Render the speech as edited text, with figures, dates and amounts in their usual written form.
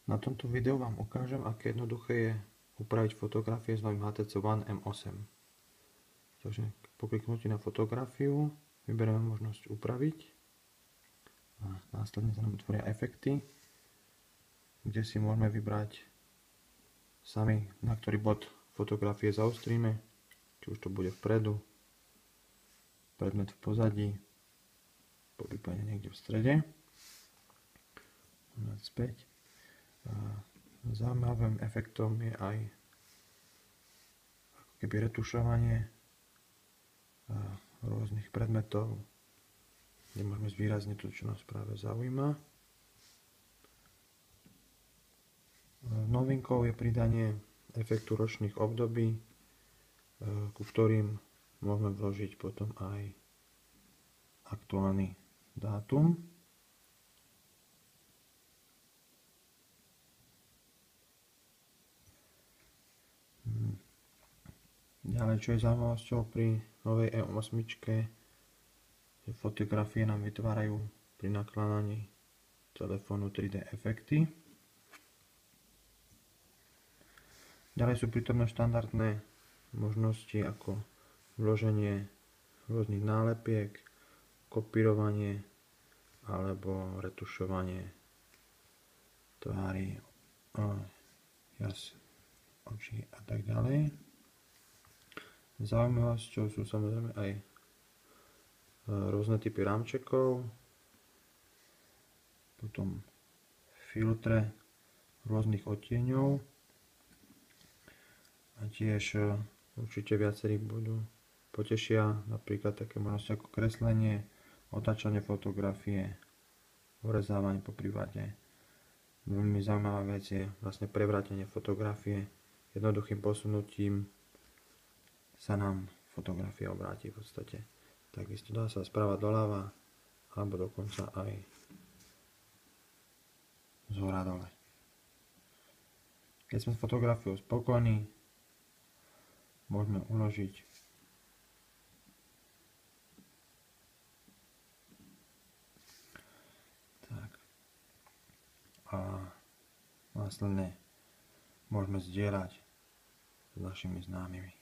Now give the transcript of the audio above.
Na tomto videu vám ukážem, aké jednoduché je upraviť fotografie s novým HTC One M8. Takže po kliknutí na fotografiu vyberieme možnosť upraviť a následne sa nám otvoria efekty, kde si môžeme vybrať sami, na ktorý bod fotografie zaostríme, či už to bude vpredu, predmet v pozadí, poprípade niekde v strede. Späť. Zaujímavým efektom je aj ako keby retušovanie rôznych predmetov, kde môžeme zvýrazniť to, čo nás práve zaujíma. Novinkou je pridanie efektu ročných období, ku ktorým môžeme vložiť potom aj aktuálny dátum. Ďalej, čo je zaujímavosťou pri novej M8, že fotografie nám vytvárajú pri nakladaní telefónu 3D efekty. Ďalej sú prítomné štandardné možnosti ako vloženie rôznych nálepiek, kopírovanie alebo retušovanie tvári, jas, očí a tak ďalej. Zaujímavosťou sú samozrejme aj rôzne typy rámčekov, potom filtre rôznych odtieňov a tiež určite viacerí budú potešia napríklad také možnosti ako kreslenie, otáčanie fotografie, urezávanie po prívode. Veľmi zaujímavá vec je vlastne prevrátenie fotografie. Jednoduchým posunutím sa nám fotografia obráti v podstate. Takisto dá sa sprava doľava alebo dokonca aj z hora dole. Keď sme s fotografiou spokojní, môžeme uložiť tak a následne môžeme zdieľať s našimi známymi.